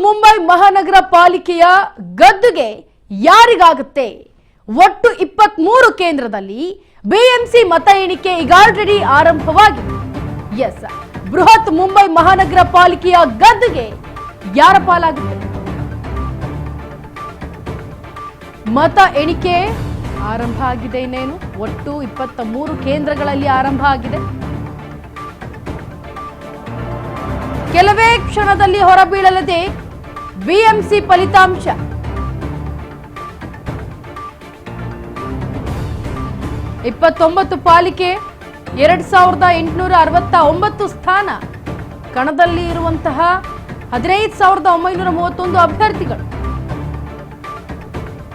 ಮುಂಬೈ ಮಹಾನಗರ ಪಾಲಿಕೆಯ ಗದ್ದುಗೆ ಯಾರಿಗಾಗುತ್ತೆ? ಒಟ್ಟು 23 ಕೇಂದ್ರದಲ್ಲಿ ಬಿಎಂಸಿ ಮತ ಎಣಿಕೆ ಈಗ ಆಲ್ರೆಡಿ ಆರಂಭವಾಗಿದೆ. ಎಸ್, ಬೃಹತ್ ಮುಂಬೈ ಮಹಾನಗರ ಪಾಲಿಕೆಯ ಗದ್ದುಗೆ ಯಾರ ಪಾಲಾಗುತ್ತೆ? ಮತ ಎಣಿಕೆ ಆರಂಭ ಆಗಿದೆ. ಇನ್ನೇನು ಒಟ್ಟು 23 ಕೇಂದ್ರಗಳಲ್ಲಿ ಆರಂಭ ಆಗಿದೆ. ಕೆಲವೇ ಕ್ಷಣದಲ್ಲಿ ಹೊರಬೀಳಲಿದೆ ಬಿಎಂಸಿ ಫಲಿತಾಂಶ. ಇಪ್ಪತ್ತೊಂಬತ್ತು ಪಾಲಿಕೆ, 2869 ಸ್ಥಾನ, ಕಣದಲ್ಲಿ ಇರುವಂತಹ 15,931 ಅಭ್ಯರ್ಥಿಗಳು.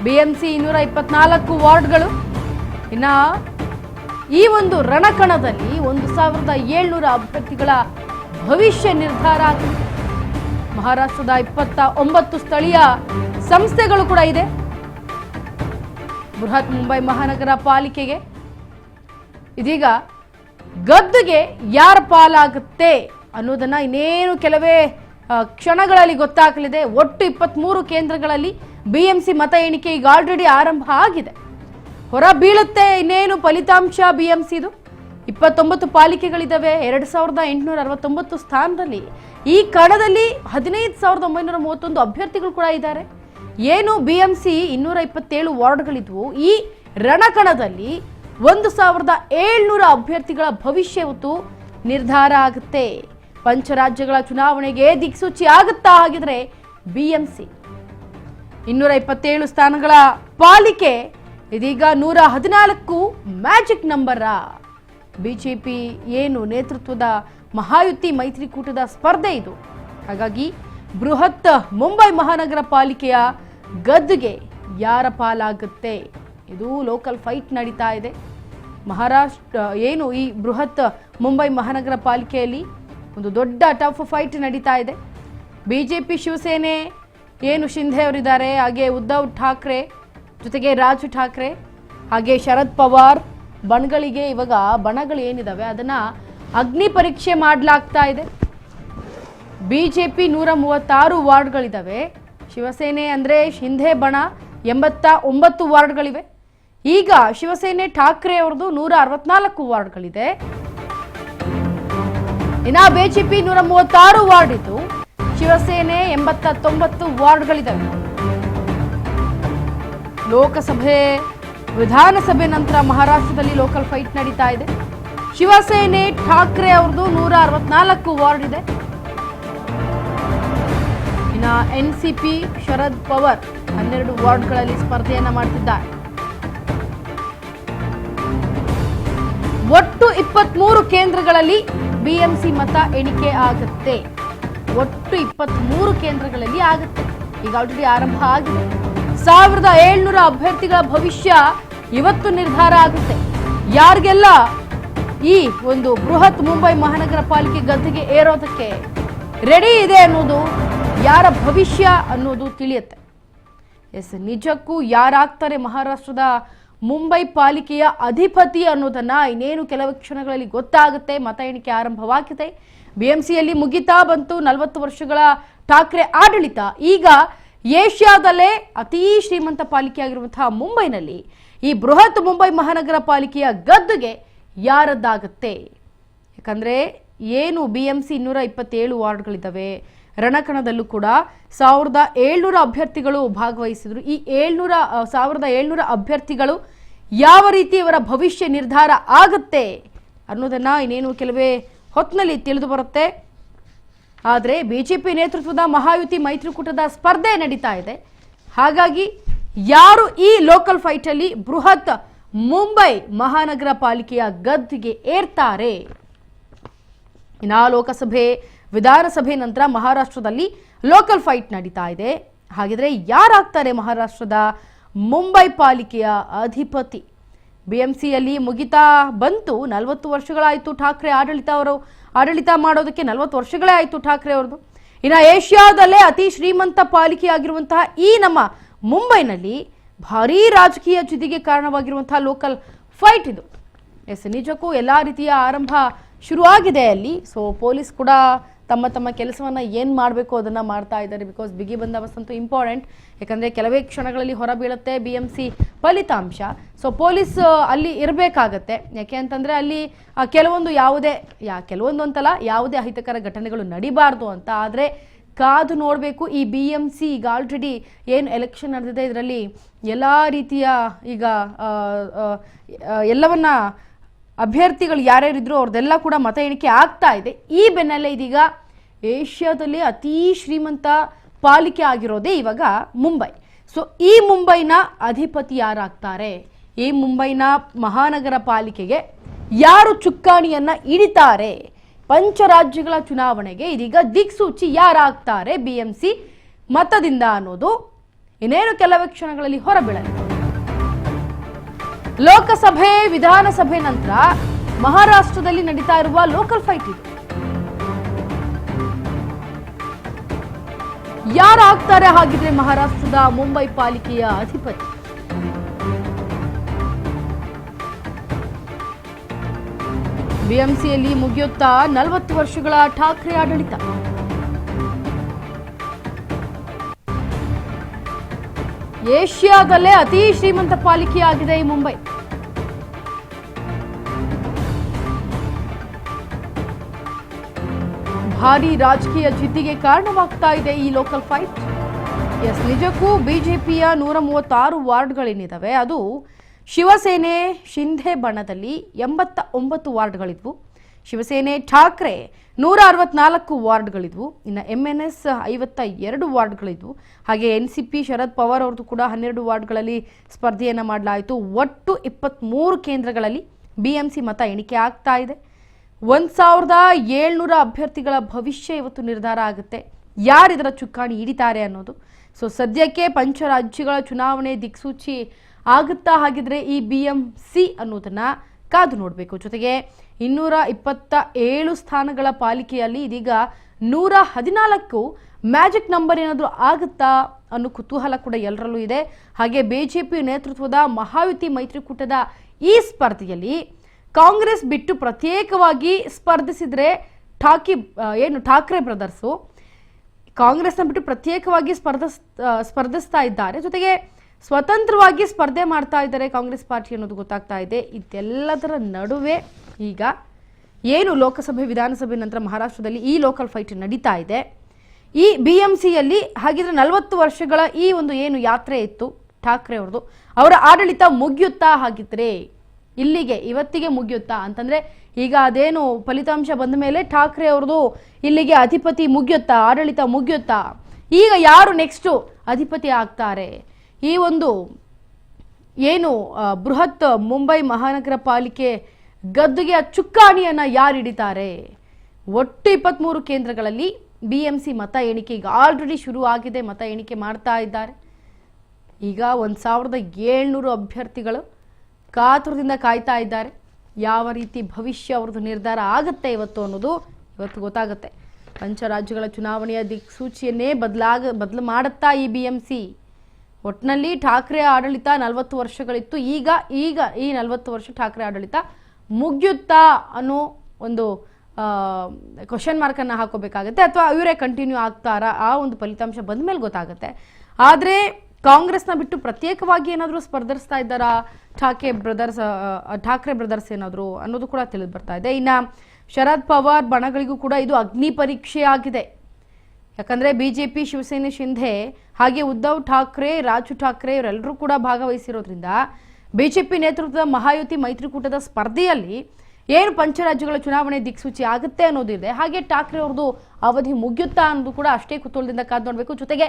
ಬಿಎಂಸಿ 224 ವಾರ್ಡ್ಗಳು. ಇನ್ನ ಈ ಒಂದು ರಣಕಣದಲ್ಲಿ 1,700 ಅಭ್ಯರ್ಥಿಗಳ ಭವಿಷ್ಯ ನಿರ್ಧಾರ ಆಗಿದೆ. ಮಹಾರಾಷ್ಟ್ರದ 29 ಸ್ಥಳೀಯ ಸಂಸ್ಥೆಗಳು ಕೂಡ ಇದೆ. ಬೃಹತ್ ಮುಂಬೈ ಮಹಾನಗರ ಪಾಲಿಕೆಗೆ ಇದೀಗ ಗದ್ದುಗೆ ಯಾರ ಪಾಲಾಗುತ್ತೆ ಅನ್ನೋದನ್ನ ಇನ್ನೇನು ಕೆಲವೇ ಕ್ಷಣಗಳಲ್ಲಿ ಗೊತ್ತಾಗಲಿದೆ. ಒಟ್ಟು 23 ಕೇಂದ್ರಗಳಲ್ಲಿ ಬಿಎಂಸಿ ಮತ ಎಣಿಕೆ ಈಗ ಆಲ್ರೆಡಿ ಆರಂಭ ಆಗಿದೆ. ಹೊರ ಬೀಳುತ್ತೆ ಇನ್ನೇನು ಫಲಿತಾಂಶ ಬಿಎಂಸಿದು. 29 ಪಾಲಿಕೆಗಳಿದ್ದಾವೆ. 2,869 ಸ್ಥಾನದಲ್ಲಿ ಈ ಕಣದಲ್ಲಿ 15,931 ಅಭ್ಯರ್ಥಿಗಳು ಕೂಡ ಇದ್ದಾರೆ. ಏನು ಬಿಎಂಸಿ 227 ವಾರ್ಡ್ಗಳಿದ್ವು. ಈ ರಣಕಣದಲ್ಲಿ 1,700 ಅಭ್ಯರ್ಥಿಗಳ ಭವಿಷ್ಯ ಇವತ್ತು ನಿರ್ಧಾರ ಆಗುತ್ತೆ. ಪಂಚರಾಜ್ಯಗಳ ಚುನಾವಣೆಗೆ ದಿಕ್ಸೂಚಿ ಆಗುತ್ತಾ ಹಾಗಿದ್ರೆ ಬಿಎಂಸಿ 227 ಸ್ಥಾನಗಳ ಪಾಲಿಕೆ ಇದೀಗ 114 ಮ್ಯಾಜಿಕ್ ನಂಬರ್. ಬಿಜೆಪಿ ಏನು ನೇತೃತ್ವದ ಮಹಾಯುತಿ ಮೈತ್ರಿಕೂಟದ ಸ್ಪರ್ಧೆ ಇದು. ಹಾಗಾಗಿ ಬೃಹತ್ ಮುಂಬೈ ಮಹಾನಗರ ಪಾಲಿಕೆಯ ಗದ್ದುಗೆ ಯಾರ ಪಾಲಾಗುತ್ತೆ? ಇದು ಲೋಕಲ್ ಫೈಟ್ ನಡೀತಾ ಇದೆ. ಮಹಾರಾಷ್ಟ್ರ ಏನು ಈ ಬೃಹತ್ ಮುಂಬೈ ಮಹಾನಗರ ಪಾಲಿಕೆಯಲ್ಲಿ ಒಂದು ದೊಡ್ಡ ಟಫ್ ಫೈಟ್ ನಡೀತಾ ಇದೆ. ಬಿಜೆಪಿ ಶಿವಸೇನೆ ಏನು ಶಿಂಧೆ ಅವರಿದ್ದಾರೆ, ಹಾಗೆ ಉದ್ಧವ್ ಠಾಕ್ರೆ ಜೊತೆಗೆ ರಾಜ್ ಠಾಕ್ರೆ, ಹಾಗೆ ಶರದ್ ಪವಾರ್ ಬಣಗಳಿಗೆ ಇವಾಗ ಬಣಗಳು ಏನಿದಾವೆ ಅದನ್ನ ಅಗ್ನಿ ಪರೀಕ್ಷೆ ಮಾಡಲಾಗ್ತಾ ಇದೆ. ಬಿಜೆಪಿ 136 ವಾರ್ಡ್ಗಳಿದಾವೆ. ಶಿವಸೇನೆ ಅಂದ್ರೆ ಶಿಂಧೆ ಬಣ 89 ವಾರ್ಡ್ಗಳಿವೆ. ಈಗ ಶಿವಸೇನೆ ಠಾಕ್ರೆ ಅವ್ರದ್ದು 164 ವಾರ್ಡ್ಗಳಿದೆ. ಇನ್ನ ಬಿಜೆಪಿ 136 ವಾರ್ಡ್ ಇದ್ದು ಶಿವಸೇನೆ 89 ವಾರ್ಡ್ಗಳಿದ್ದಾವೆ. ಲೋಕಸಭೆ ವಿಧಾನಸಭೆ ನಂತರ ಮಹಾರಾಷ್ಟ್ರದಲ್ಲಿ ಲೋಕಲ್ ಫೈಟ್ ನಡೀತಾ ಇದೆ. ಶಿವಸೇನೆ ಠಾಕ್ರೆ ಅವ್ರದ್ದು 164 ವಾರ್ಡ್ ಇದೆ. ಇನ್ನ ಎನ್ಸಿಪಿ ಶರದ್ ಪವಾರ್ 12 ವಾರ್ಡ್ಗಳಲ್ಲಿ ಸ್ಪರ್ಧೆಯನ್ನ ಮಾಡ್ತಿದ್ದಾರೆ. ಒಟ್ಟು 23 ಕೇಂದ್ರಗಳಲ್ಲಿ ಬಿಎಂಸಿ ಮತ ಎಣಿಕೆ ಆಗುತ್ತೆ. ಒಟ್ಟು 23 ಕೇಂದ್ರಗಳಲ್ಲಿ ಆಗುತ್ತೆ. ಈಗ ಆಲ್ರೆಡಿ ಆರಂಭ ಆಗಿದೆ. 1,700 ಅಭ್ಯರ್ಥಿಗಳ ಭವಿಷ್ಯ ಇವತ್ತು ನಿರ್ಧಾರ ಆಗುತ್ತೆ. ಯಾರಿಗೆಲ್ಲ ಈ ಒಂದು ಬೃಹತ್ ಮುಂಬೈ ಮಹಾನಗರ ಪಾಲಿಕೆ ಗದ್ದುಗೆ ಏರೋದಕ್ಕೆ ರೆಡಿ ಇದೆ ಅನ್ನೋದು, ಯಾರ ಭವಿಷ್ಯ ಅನ್ನೋದು ತಿಳಿಯುತ್ತೆ. ಎಸ್, ನಿಜಕ್ಕೂ ಯಾರಾಗ್ತಾರೆ ಮಹಾರಾಷ್ಟ್ರದ ಮುಂಬೈ ಪಾಲಿಕೆಯ ಅಧಿಪತಿ ಅನ್ನೋದನ್ನ ಇನ್ನೇನು ಕೆಲವು ಕ್ಷಣಗಳಲ್ಲಿ ಗೊತ್ತಾಗುತ್ತೆ. ಮತ ಎಣಿಕೆ ಆರಂಭವಾಗಿದೆ. ಬಿಎಂಸಿಯಲ್ಲಿ ಮುಗಿತಾ ಬಂತು 40 ವರ್ಷಗಳ ಠಾಕ್ರೆ ಆಡಳಿತ. ಈಗ ಏಷ್ಯಾದಲ್ಲೇ ಅತೀ ಶ್ರೀಮಂತ ಪಾಲಿಕೆಯಾಗಿರುವಂತಹ ಮುಂಬೈನಲ್ಲಿ ಈ ಬೃಹತ್ ಮುಂಬೈ ಮಹಾನಗರ ಪಾಲಿಕೆಯ ಗದ್ದುಗೆ ಯಾರದ್ದಾಗುತ್ತೆ? ಯಾಕಂದ್ರೆ ಏನು ಬಿಎಂಸಿ 227 ವಾರ್ಡ್ಗಳಿದ್ದಾವೆ. ರಣಕಣದಲ್ಲೂ ಕೂಡ 1,700 ಅಭ್ಯರ್ಥಿಗಳು ಭಾಗವಹಿಸಿದ್ರು. ಈ 1,700 ಅಭ್ಯರ್ಥಿಗಳು ಯಾವ ರೀತಿ ಅವರ ಭವಿಷ್ಯ ನಿರ್ಧಾರ ಆಗುತ್ತೆ ಅನ್ನೋದನ್ನ ಇನ್ನೇನು ಕೆಲವೇ ಹೊತ್ತಿನಲ್ಲಿ ತಿಳಿದು ಬರುತ್ತೆ. ಆದರೆ ಬಿಜೆಪಿ ನೇತೃತ್ವದ ಮಹಾಯುತಿ ಮೈತ್ರಿಕೂಟದ ಸ್ಪರ್ಧೆ ನಡೀತಾ ಇದೆ. ಹಾಗಾಗಿ ಯಾರು ಈ ಲೋಕಲ್ ಫೈಟ್ ಅಲ್ಲಿ ಬೃಹತ್ ಮುಂಬೈ ಮಹಾನಗರ ಪಾಲಿಕೆಯ ಗದ್ದುಗೆ ಏರ್ತಾರೆ? ಇನ್ನು ಲೋಕಸಭೆ ವಿಧಾನಸಭೆ ನಂತರ ಮಹಾರಾಷ್ಟ್ರದಲ್ಲಿ ಲೋಕಲ್ ಫೈಟ್ ನಡೀತಾ ಇದೆ. ಹಾಗಿದ್ರೆ ಯಾರಾಗ್ತಾರೆ ಮಹಾರಾಷ್ಟ್ರದ ಮುಂಬೈ ಪಾಲಿಕೆಯ ಅಧಿಪತಿ? ಬಿಎಂಸಿಯಲ್ಲಿ ಮುಗಿತಾ ಬಂತು 40 ವರ್ಷಗಳಾಯಿತು ಠಾಕ್ರೆ ಆಡಳಿತ ಮಾಡೋದಕ್ಕೆ 40 ವರ್ಷಗಳೇ ಆಯಿತು ಠಾಕ್ರೆ ಅವ್ರದ್ದು. ಇನ್ನು ಏಷ್ಯಾದಲ್ಲೇ ಅತಿ ಶ್ರೀಮಂತ ಪಾಲಿಕೆಯಾಗಿರುವಂತಹ ಈ ನಮ್ಮ ಮುಂಬೈನಲ್ಲಿ ಭಾರೀ ರಾಜಕೀಯ ಜಿದ್ದಿಗೆ ಕಾರಣವಾಗಿರುವಂತಹ ಲೋಕಲ್ ಫೈಟ್ ಇದು. ಎಸ್, ನಿಜಕ್ಕೂ ಎಲ್ಲ ರೀತಿಯ ಆರಂಭ ಶುರುವಾಗಿದೆ ಅಲ್ಲಿ. ಸೊ ಪೊಲೀಸ್ ಕೂಡ ತಮ್ಮ ತಮ್ಮ ಕೆಲಸವನ್ನ ಏನು ಮಾಡಬೇಕು ಅದನ್ನ ಮಾಡ್ತಾ ಇದ್ದಾರೆ. ಬಿಕಾಸ್ ಬಿಗಿ ಬಂದೋಬಸ್ತ್ ಅಂತೂ ಇಂಪಾರ್ಟೆಂಟ್. ಯಾಕಂದ್ರೆ ಕೆಲವೇ ಕ್ಷಣಗಳಲ್ಲಿ ಹೊರಬೀಳುತ್ತೆ BMC ಫಲಿತಾಂಶ. ಸೊ ಪೊಲೀಸ್ ಅಲ್ಲಿ ಇರಬೇಕಾಗತ್ತೆ. ಯಾಕೆ ಅಂತಂದ್ರೆ ಅಲ್ಲಿ ಕೆಲವೊಂದು ಕೆಲವೊಂದು ಅಂತಲ್ಲ, ಯಾವುದೇ ಅಹಿತಕರ ಘಟನೆಗಳು ನಡಿಬಾರ್ದು ಅಂತ. ಆದರೆ ಕಾದು ನೋಡಬೇಕು. ಈ BMC ಈಗ ಆಲ್ರೆಡಿ ಏನು ಎಲೆಕ್ಷನ್ ನಡೆದಿದೆ, ಇದರಲ್ಲಿ ಎಲ್ಲ ರೀತಿಯ ಈಗ ಎಲ್ಲವನ್ನ ಅಭ್ಯರ್ಥಿಗಳು ಯಾರ್ಯಾರಿದ್ರು ಅವ್ರದ್ದೆಲ್ಲ ಕೂಡ ಮತ ಎಣಿಕೆ ಆಗ್ತಾ ಇದೆ. ಈ ಬೆನ್ನಲ್ಲೇ ಇದೀಗ ಏಷ್ಯಾದಲ್ಲಿ ಅತಿ ಶ್ರೀಮಂತ ಪಾಲಿಕೆ ಆಗಿರೋದೇ ಇವಾಗ ಮುಂಬೈ. ಸೊ ಈ ಮುಂಬೈನ ಅಧಿಪತಿ ಯಾರಾಗ್ತಾರೆ, ಈ ಮುಂಬೈನ ಮಹಾನಗರ ಪಾಲಿಕೆಗೆ ಯಾರು ಚುಕ್ಕಾಣಿಯನ್ನ ಹಿಡಿತಾರೆ, ಪಂಚರಾಜ್ಯಗಳ ಚುನಾವಣೆಗೆ ಇದೀಗ ದಿಕ್ಸೂಚಿ ಯಾರಾಗ್ತಾರೆ BMC ಮತದಿಂದ ಅನ್ನೋದು ಇನ್ನೇನು ಕೆಲವೇ ಕ್ಷಣಗಳಲ್ಲಿ ಹೊರಬೀಳಲಿದೆ. ಲೋಕಸಭೆ ವಿಧಾನಸಭೆ ನಂತರ ಮಹಾರಾಷ್ಟ್ರದಲ್ಲಿ ನಡೀತಾ ಇರುವ ಲೋಕಲ್ ಫೈಟ್ ಇದು. ಯಾರಾಗ್ತಾರೆ ಹಾಗಿದ್ರೆ ಮಹಾರಾಷ್ಟ್ರದ ಮುಂಬೈ ಪಾಲಿಕೆಯ ಅಧಿಪತಿ? BMCಯಲ್ಲಿ ಮುಗಿಯುತ್ತಾ 40 ವರ್ಷಗಳ ಠಾಕ್ರೆ ಆಡಳಿತ. ಏಷ್ಯಾದಲ್ಲೇ ಅತಿ ಶ್ರೀಮಂತ ಪಾಲಿಕೆಯಾಗಿದೆ ಈ ಮುಂಬೈ. ಭಾರಿ ರಾಜಕೀಯ ಜಿದ್ದಿಗೆ ಕಾರಣವಾಗ್ತಾ ಇದೆ ಈ ಲೋಕಲ್ ಫೈಟ್. ಎಸ್, ನಿಜಕ್ಕೂ ಬಿಜೆಪಿಯ 136 ವಾರ್ಡ್ಗಳೇನಿದಾವೆ ಅದು ಶಿವಸೇನೆ ಶಿಂಧೆ ಬಣದಲ್ಲಿ 89 ವಾರ್ಡ್ಗಳಿದ್ವು. ಶಿವಸೇನೆ ಠಾಕ್ರೆ 164 ವಾರ್ಡ್ಗಳಿದ್ವು. ಇನ್ನು MNS 52 ವಾರ್ಡ್ಗಳಿದ್ವು. ಹಾಗೆ NCP ಶರದ್ ಪವಾರ್ ಅವ್ರದ್ದು ಕೂಡ 12 ವಾರ್ಡ್ಗಳಲ್ಲಿ ಸ್ಪರ್ಧೆಯನ್ನು ಮಾಡಲಾಯಿತು. ಒಟ್ಟು 23 ಕೇಂದ್ರಗಳಲ್ಲಿ BMC ಮತ ಎಣಿಕೆ ಆಗ್ತಾ ಇದೆ. 1700 ಅಭ್ಯರ್ಥಿಗಳ ಭವಿಷ್ಯ ಇವತ್ತು ನಿರ್ಧಾರ ಆಗುತ್ತೆ. ಯಾರಿದರ ಚುಕ್ಕಾಣಿ ಹಿಡಿತಾರೆ ಅನ್ನೋದು. ಸೊ ಸದ್ಯಕ್ಕೆ ಪಂಚರಾಜ್ಯಗಳ ಚುನಾವಣೆ ದಿಕ್ಸೂಚಿ ಆಗುತ್ತಾ ಹಾಗಿದ್ರೆ ಈ BMC ಅನ್ನೋದನ್ನ ಕಾದು ನೋಡಬೇಕು. ಜೊತೆಗೆ 227 ಸ್ಥಾನಗಳ ಪಾಲಿಕೆಯಲ್ಲಿ ಇದೀಗ 114 ಮ್ಯಾಜಿಕ್ ನಂಬರ್ ಏನಾದರೂ ಆಗುತ್ತಾ ಅನ್ನೋ ಕುತೂಹಲ ಕೂಡ ಎಲ್ಲರಲ್ಲೂ ಇದೆ. ಹಾಗೆ ಬಿಜೆಪಿ ನೇತೃತ್ವದ ಮಹಾಯುತಿ ಮೈತ್ರಿಕೂಟದ ಈ ಸ್ಪರ್ಧೆಯಲ್ಲಿ ಕಾಂಗ್ರೆಸ್ ಬಿಟ್ಟು ಪ್ರತ್ಯೇಕವಾಗಿ ಸ್ಪರ್ಧಿಸಿದ್ರೆ ಠಾಕ್ರೆ ಬ್ರದರ್ಸು ಕಾಂಗ್ರೆಸ್ನ ಬಿಟ್ಟು ಪ್ರತ್ಯೇಕವಾಗಿ ಸ್ಪರ್ಧಿಸ್ತಾ ಇದ್ದಾರೆ. ಜೊತೆಗೆ ಸ್ವತಂತ್ರವಾಗಿ ಸ್ಪರ್ಧೆ ಮಾಡ್ತಾ ಇದ್ದಾರೆ ಕಾಂಗ್ರೆಸ್ ಪಾರ್ಟಿ ಅನ್ನೋದು ಗೊತ್ತಾಗ್ತಾ ಇದೆ. ಇದೆಲ್ಲದರ ನಡುವೆ ಈಗ ಏನು ಲೋಕಸಭೆ ವಿಧಾನಸಭೆ ನಂತರ ಮಹಾರಾಷ್ಟ್ರದಲ್ಲಿ ಈ ಲೋಕಲ್ ಫೈಟ್ ನಡೀತಾ ಇದೆ. ಈ BMCಯಲ್ಲಿ ಹಾಗಿದ್ರೆ 40 ವರ್ಷಗಳ ಈ ಒಂದು ಏನು ಯಾತ್ರೆ ಇತ್ತು ಠಾಕ್ರೆ ಅವ್ರದ್ದು, ಅವರ ಆಡಳಿತ ಮುಗಿಯುತ್ತಾ ಹಾಗಿದ್ರೆ ಇಲ್ಲಿಗೆ ಇವತ್ತಿಗೆ ಮುಗಿಯುತ್ತಾ ಅಂತಂದ್ರೆ ಈಗ ಅದೇನು ಫಲಿತಾಂಶ ಬಂದ ಮೇಲೆ ಠಾಕ್ರೆ ಅವ್ರದ್ದು ಇಲ್ಲಿಗೆ ಅಧಿಪತಿ ಮುಗಿಯುತ್ತಾ, ಆಡಳಿತ ಮುಗಿಯುತ್ತಾ, ಈಗ ಯಾರು ನೆಕ್ಸ್ಟ್ ಅಧಿಪತಿ ಆಗ್ತಾರೆ, ಈ ಒಂದು ಏನು ಬೃಹತ್ ಮುಂಬೈ ಮಹಾನಗರ ಪಾಲಿಕೆ ಗದ್ದುಗೆ ಚುಕ್ಕಾಣಿಯನ್ನ ಯಾರು ಹಿಡಿತಾರೆ? ಒಟ್ಟು 23 ಕೇಂದ್ರಗಳಲ್ಲಿ BMC ಮತ ಎಣಿಕೆ ಈಗ ಆಲ್ರೆಡಿ ಶುರು ಆಗಿದೆ. ಮತ ಎಣಿಕೆ ಮಾಡ್ತಾ ಇದ್ದಾರೆ. ಈಗ 1700 ಅಭ್ಯರ್ಥಿಗಳು ಕಾತುರದಿಂದ ಕಾಯ್ತಾ ಇದ್ದಾರೆ. ಯಾವ ರೀತಿ ಭವಿಷ್ಯ ಅವ್ರದ್ದು ನಿರ್ಧಾರ ಆಗುತ್ತೆ ಇವತ್ತು ಅನ್ನೋದು ಇವತ್ತು ಗೊತ್ತಾಗುತ್ತೆ. ಪಂಚರಾಜ್ಯಗಳ ಚುನಾವಣೆಯ ದಿಕ್ಸೂಚಿಯನ್ನೇ ಬದಲು ಮಾಡುತ್ತಾ ಈ BMC. ಒಟ್ಟಿನಲ್ಲಿ ಠಾಕ್ರೆ ಆಡಳಿತ 40 ವರ್ಷಗಳಿತ್ತು. ಈಗ ಈ 40 ವರ್ಷ ಠಾಕ್ರೆ ಆಡಳಿತ ಮುಗಿಯುತ್ತಾ ಅನ್ನೋ ಒಂದು ಕ್ವಶನ್ ಮಾರ್ಕನ್ನು ಹಾಕೋಬೇಕಾಗತ್ತೆ. ಅಥವಾ ಇವರೇ ಕಂಟಿನ್ಯೂ ಆಗ್ತಾರಾ ಆ ಒಂದು ಫಲಿತಾಂಶ ಬಂದ ಮೇಲೆ ಗೊತ್ತಾಗುತ್ತೆ. ಆದರೆ ಕಾಂಗ್ರೆಸ್ನ ಬಿಟ್ಟು ಪ್ರತ್ಯೇಕವಾಗಿ ಏನಾದರೂ ಸ್ಪರ್ಧಿಸ್ತಾ ಇದ್ದಾರಾ ಠಾಕ್ರೆ ಬ್ರದರ್ಸ್ ಏನಾದರೂ ಅನ್ನೋದು ಕೂಡ ತಿಳಿದು ಬರ್ತಾ ಇದೆ. ಇನ್ನು ಶರದ್ ಪವಾರ್ ಬಣಗಳಿಗೂ ಕೂಡ ಇದು ಅಗ್ನಿ ಪರೀಕ್ಷೆ ಆಗಿದೆ. ಯಾಕಂದರೆ BJP ಶಿವಸೇನೆ ಶಿಂಧೆ ಹಾಗೆ ಉದ್ಧವ್ ಠಾಕ್ರೆ ರಾಜು ಠಾಕ್ರೆ ಇವರೆಲ್ಲರೂ ಕೂಡ ಭಾಗವಹಿಸಿರೋದ್ರಿಂದ BJP ನೇತೃತ್ವದ ಮಹಾಯುತಿ ಮೈತ್ರಿಕೂಟದ ಸ್ಪರ್ಧೆಯಲ್ಲಿ ಏನು ಪಂಚರಾಜ್ಯಗಳ ಚುನಾವಣೆ ದಿಕ್ಸೂಚಿ ಆಗುತ್ತೆ ಅನ್ನೋದಿದೆ. ಹಾಗೆ ಠಾಕ್ರೆ ಅವ್ರದ್ದು ಅವಧಿ ಮುಗಿಯುತ್ತಾ ಅನ್ನೋದು ಕೂಡ ಅಷ್ಟೇ ಕುತೂಹಲದಿಂದ ಕಾದು ನೋಡಬೇಕು. ಜೊತೆಗೆ